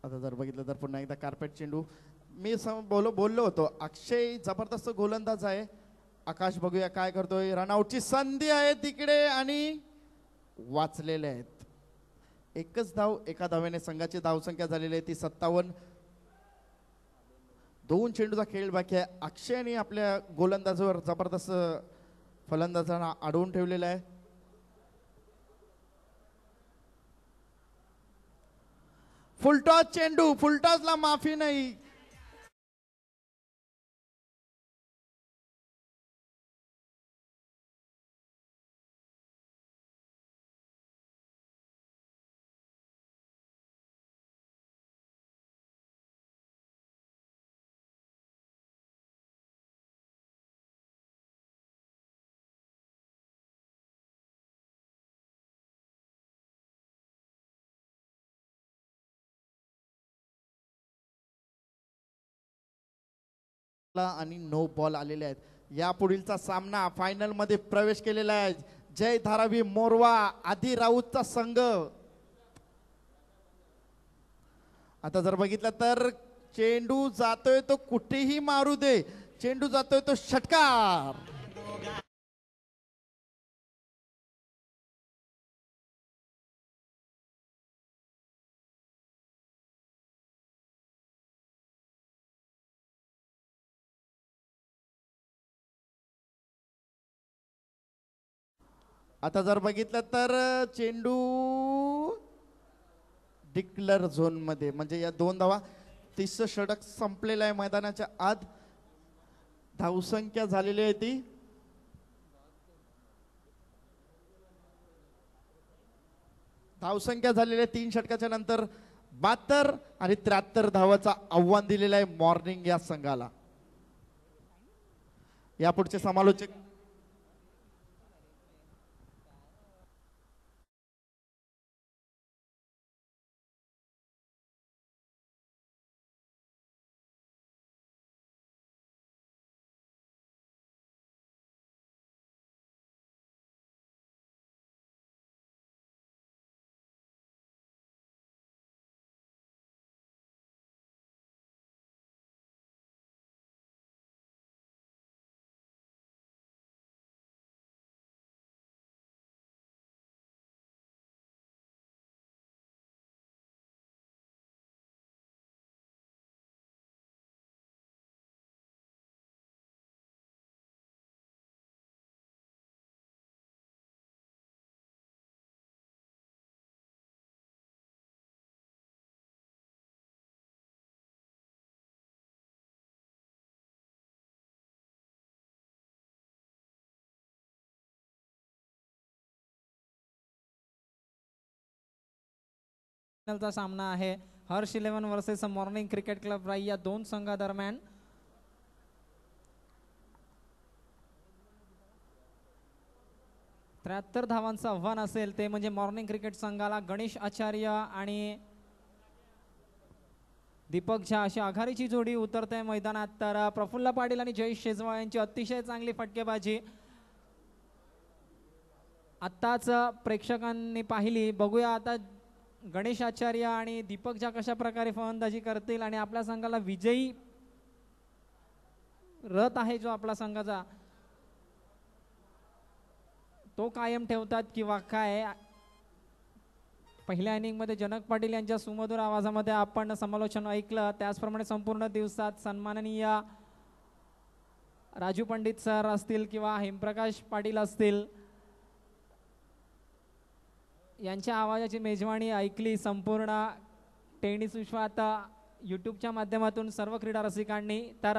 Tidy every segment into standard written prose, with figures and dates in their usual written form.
आता जर बघितलं तर पुन्हा एकदा कार्पेट चेंडू. मी बोललो होतो अक्षय जबरदस्त गोलंदाज आहे. आकाश बघूया काय करतोय. रनआउटची संधी आहे तिकडे आणि वाचलेले आहेत. एकच धाव, एका धावेने संघाची धावसंख्या झालेली आहे ती 57. 2 चेंडूचा खेळ बाकी आहे. अक्षयने आपल्या गोलंदाजावर जबरदस्त फलंदाजांना अडवून ठेवलेला आहे. फुलटॉस चेंडू, फुलटॉसला माफी नाही. आणि नो बॉल आलेले आहेत. या पुढीलचा सामना फायनल मध्ये प्रवेश केलेला आहे. जय धारावी मोरवा आधी राऊतचा संघ. आता जर बघितलं तर चेंडू जातोय तो कुठेही मारू दे, चेंडू जातोय तो षटकार. आता जर बघितलं तर चेंडू डिक्लर झोन मध्ये, म्हणजे या 2 धावा. 30 षटक संपलेला आहे मैदानाच्या आत. धावसंख्या झालेली आहे ती धावसंख्या झालेली आहे 3 षटकाच्या नंतर 72 आणि 73 धावाचा आव्हान दिलेलं आहे मॉर्निंग या संघाला. यापुढचे समालोचक चा सामना आहे. Harsh 11 versus morning cricket club राई या 2 संघादरम्यान. त्र्याहत्तर धावांचं आव्हान असेल ते म्हणजे मॉर्निंग क्रिकेट संघाला. गणेश आचार्य आणि दीपक झा अशी आघाडीची जोडी उतरते मैदानात. तर प्रफुल्ल पाटील आणि जयेश शेजवाळ यांची अतिशय चांगली फटकेबाजी आत्ताच प्रेक्षकांनी पाहिली. बघूया आता गणेश आचार्य आणि दीपक झा कशा प्रकारे फलंदाजी करतील आणि आपल्या संघाला विजयी रथ आहे जो आपला संघाचा तो कायम ठेवतात किंवा काय. पहिल्या इनिंग मध्ये जनक पाटील यांच्या सुमधुर आवाजामध्ये आपण समालोचन ऐकलं. त्याचप्रमाणे संपूर्ण दिवसात सन्माननीय राजू पंडित सर असतील किंवा हेमप्रकाश पाटील असतील यांच्या आवाजाची मेजवानी ऐकली संपूर्ण टेनिस विश्वात यूट्यूबच्या माध्यमातून सर्व क्रीडा रसिकांनी. तर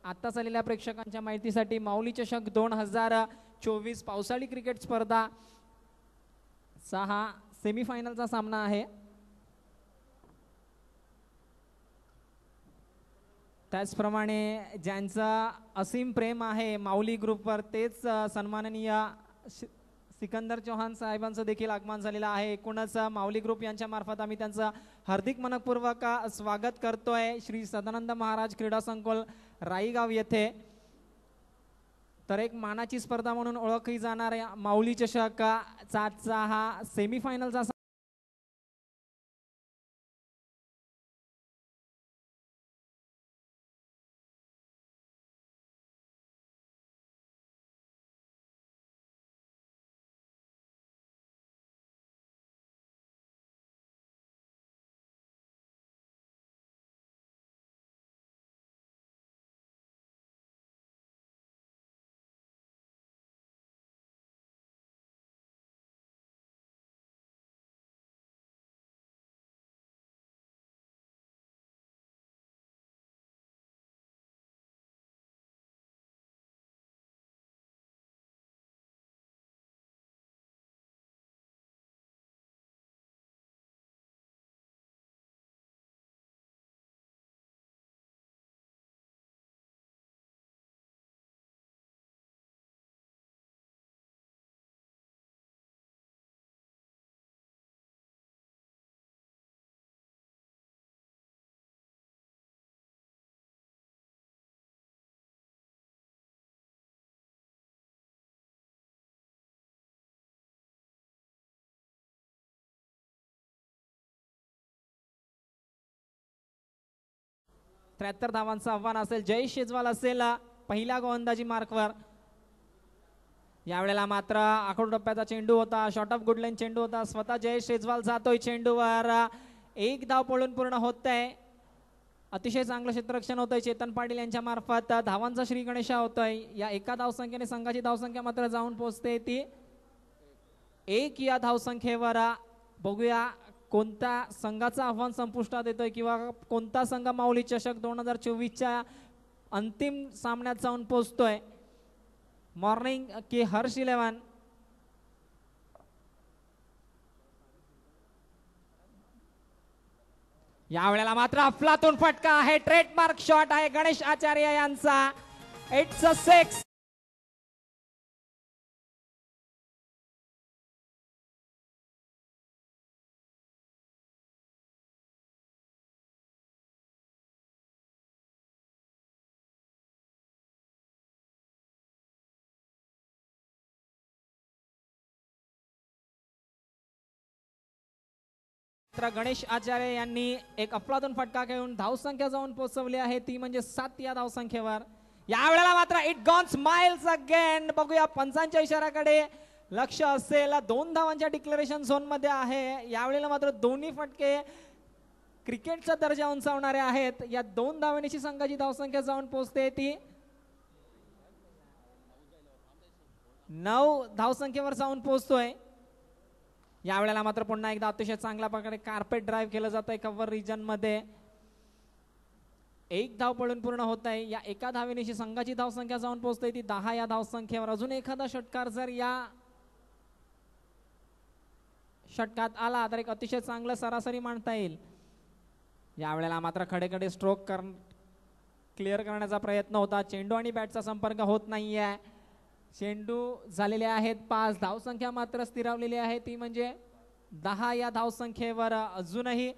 आता चाललेल्या प्रेक्षकांच्या माहितीसाठी माऊली चषक 2024 पावसाळी क्रिकेट स्पर्धा 6 सेमीफायनलचा सामना आहे. त्याचप्रमाणे ज्यांचा असीम प्रेम आहे माऊली ग्रुपवर तेच सन्माननीय सिकंदर चौहान साहेबांचं देखील आगमन झालेलं आहे. एकूणच माऊली ग्रुप यांच्या मार्फत आम्ही त्यांचं हार्दिक मनपूर्वक स्वागत करतोय श्री सदानंद महाराज क्रीडा संकुल राईगाव येथे. तर एक मानाची स्पर्धा म्हणून ओळखली जाणाऱ्या माऊली चषकचा हा सेमीफायनलचा 73 धावांचं आव्हान असेल. जयेश शेजवाल असेल पहिल्या गोलंदाजी मार्कवर. यावेळेला मात्र आखूड टप्प्याचा चेंडू होता, शॉर्ट ऑफ गुडलाईन चेंडू होता. स्वतः जयेश शेजवाल जातोय चेंडूवर. एक धाव पळून पूर्ण होत आहे. अतिशय चांगलं क्षेत्ररक्षण होतंय चेतन पाटील यांच्या मार्फत. धावांचा श्री गणेशा होतोय. या एका धावसंख्येने संघाची धावसंख्या मात्र जाऊन पोहोचते ती 1 या धावसंख्येवर. बघूया कोणत्या संघाचं आव्हान संपुष्टात येतोय किंवा कोणता संघ माऊली चषक 2024च्या अंतिम सामन्यात जाऊन पोहोचतोय. मॉर्निंग की हर्ष 11. यावेळेला मात्र अफलातून फटका आहे. ट्रेडमार्क शॉट आहे गणेश आचार्य यांचा. It's a 6. गणेश आचार्य यांनी एक अफलातून फटका खेळून धावसंख्या जाऊन पोहोचवली आहे ती म्हणजे 7 या धावसंख्येवर. यावेळेला मात्र इट गॉन्स माइल्स अगेन. बघूया पंचांच्या इशाऱ्याकडे लक्ष असेल. 2 धावांच्या डिक्लेरेशन झोन मध्ये आहे. यावेळेला मात्र दोन्ही फटके क्रिकेटचा दर्जा उंचावणारे आहेत. या 2 धावांची संघाची धावसंख्या जाऊन पोहोचते ती 9 धावसंख्येवर जाऊन पोहोचतोय. यावेळेला मात्र पुन्हा एकदा अतिशय चांगल्या प्रकारे कार्पेट ड्राईव्ह केलं जात आहे कव्हर रिजन मध्ये. 1 धाव पळून पूर्ण होत आहे. या एका धावेनिशी संघाची धावसंख्या जाऊन पोहोचते ती 10 या धावसंख्येवर. अजून एखादा षटकार जर या षटकात आला तर एक अतिशय चांगलं सरासरी मांडता येईल. यावेळेला मात्र खडेखडे स्ट्रोक क्लिअर करण्याचा प्रयत्न होता. चेंडू आणि बॅटचा संपर्क होत नाहीये. चेंडू झालेले आहेत 5. धावसंख्या मात्र स्थिरावलेली आहे ती म्हणजे 10 या धावसंख्येवर. अजूनही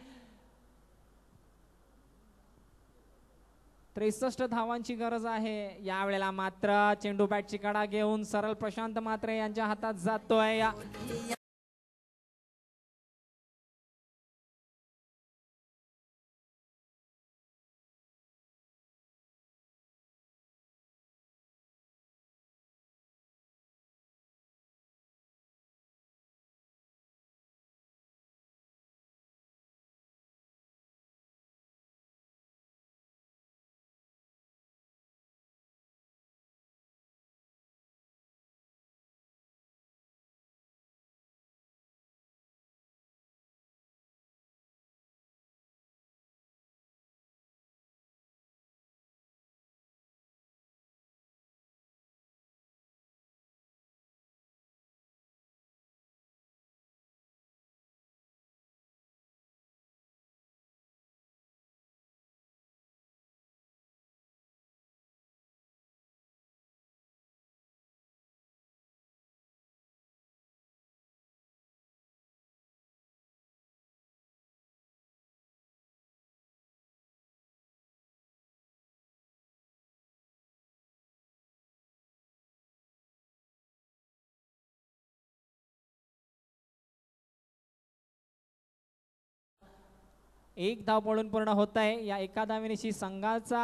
63 धावांची गरज आहे. यावेळेला मात्र चेंडू बॅटची कडा घेऊन सरळ प्रशांत म्हात्रे यांच्या हातात जातोय. एक धाव पळून पूर्ण होत आहे. या एका धावेनिशी संघाचा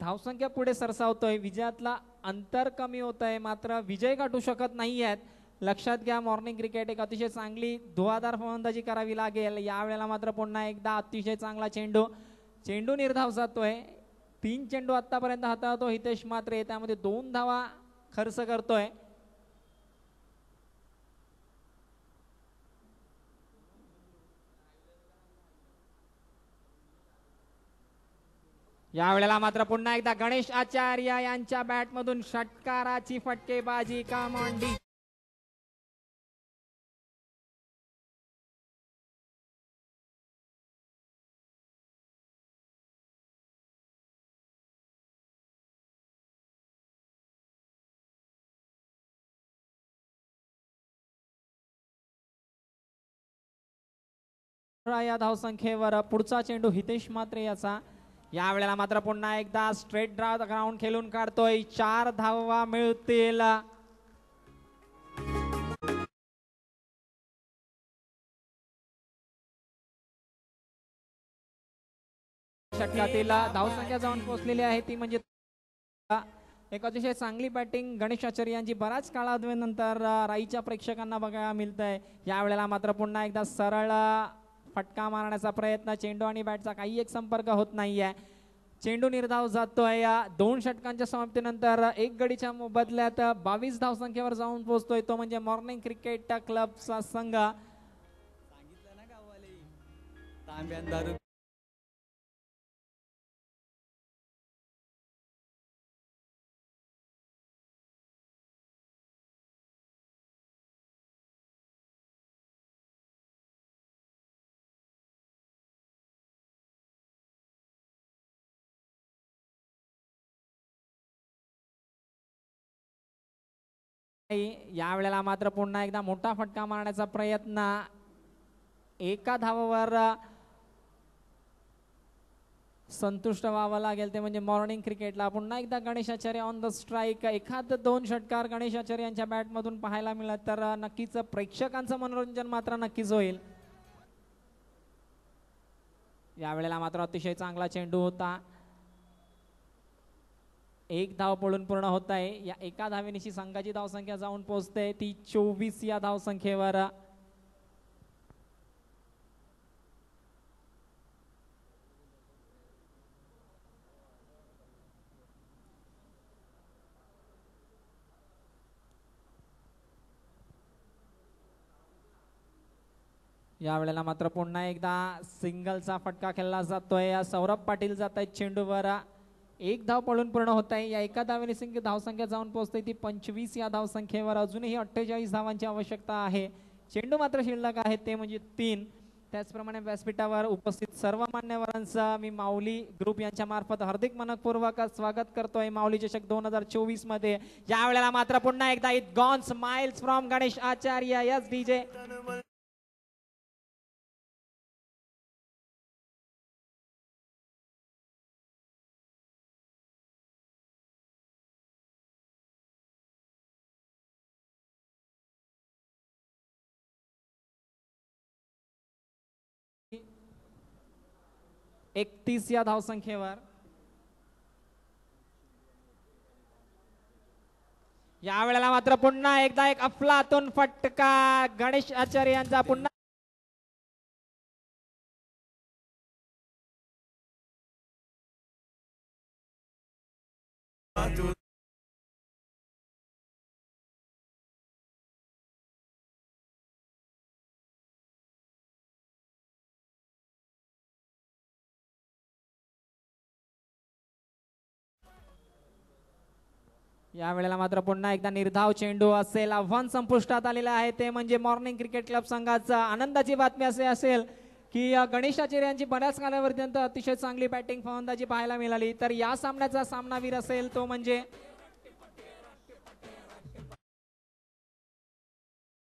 धावसंख्या पुढे सरसावतोय. विजयातला अंतर कमी होत आहे मात्र विजय गाठू शकत नाही आहेत. लक्षात घ्या मॉर्निंग क्रिकेट एक अतिशय चांगली धुवाधार फलंदाजी करावी लागेल. यावेळेला मात्र पुन्हा एकदा अतिशय चांगला चेंडू निर्धाव जातोय. 3 चेंडू आतापर्यंत हाताळतो हितेश म्हात्रे. त्यामध्ये 2 धावा खर्च करतोय. यावेळेला मात्र पुन्हा एकदा गणेश आचार्य यांच्या बॅट मधून षटकाराची फटकेबाजी. Come on D. या धावसंख्येवर पुढचा चेंडू हितेश म्हात्रे याचा. यावेळेला मात्र पुन्हा एकदा स्ट्रेट ड्राइव्ह ग्राउंड खेळून काढतोय. 4 धावा मिळतील. षटकातील धावसंख्या जाऊन पोहोचलेली आहे ती म्हणजे एक अतिशय चांगली बॅटिंग गणेश आचार्य यांची बऱ्याच कालावधीनंतर राईच्या प्रेक्षकांना बघायला मिळत आहे. यावेळेला मात्र पुन्हा एकदा सरळ फटका मारण्याचा प्रयत्न, चेंडू आणि बॅटचा काही एक संपर्क होत नाहीये. चेंडू निर्धाव जातोय. या 2 षटकांच्या समाप्तीनंतर 1 गडीच्या बदल्यात 22 धावसंख्येवर जाऊन पोहोचतोय तो म्हणजे मॉर्निंग क्रिकेट क्लबचा संघ. सांगितलं ना गाववाले तांब्यान दारू. यावेळेला मात्र पुन्हा एकदा मोठा फटका मारण्याचा प्रयत्न, एका धावावर संतुष्ट व्हावं लागेल ते म्हणजे मॉर्निंग क्रिकेटला. पुन्हा एकदा Ganesh Acharya on the strike. एखाद 2 षटकार गणेश आचार्य यांच्या बॅट मधून पाहायला मिळत तर नक्कीच प्रेक्षकांचं मनोरंजन मात्र नक्कीच होईल. यावेळेला मात्र अतिशय चांगला चेंडू होता. 1 धाव पडून पूर्ण होत आहे. या एका धावेनिशी संघाची धावसंख्या जाऊन पोहोचते ती 24 या धावसंख्येवर. यावेळेला मात्र पुन्हा एकदा सिंगलचा फटका खेळला जातोय. सौरभ पाटील जात आहेत चेंडूवर. 1 धाव पडून पूर्ण होत आहे. या एका धावेने धावसंख्या जाऊन पोहोचते ती 25 या धावसंख्येवर. अजूनही 48 धावांची आवश्यकता आहे. चेंडू मात्र शिल्लक आहेत ते म्हणजे 3. त्याचप्रमाणे व्यासपीठावर उपस्थित सर्व मान्यवरांचा मी माऊली ग्रुप यांच्या मार्फत हार्दिक मनपूर्वक स्वागत करतोय माऊली चषक 2024 मध्ये. यावेळेला मात्र पुन्हा एकदा it gone smiles from Ganesh Acharya. Yes DJ. एकतीस या धावसंख्येवर. यावेळेला मात्र पुन्हा एकदा एक अफलातून फटका गणेश आचार्य यांचा. पुन्हा यावेळेला मात्र पुन्हा एकदा निर्धाव चेंडू असेल. आव्हान संपुष्टात आलेलं आहे ते म्हणजे मॉर्निंग क्रिकेट क्लब संघाचा. आनंदाची बातमी असे असेल की गणेश आचार्य यांची बऱ्याच कालावधीनंतर अतिशय चांगली बॅटिंग फलंदाजी पाहायला मिळाली. तर या सामन्याचा सामनावीर असेल तो म्हणजे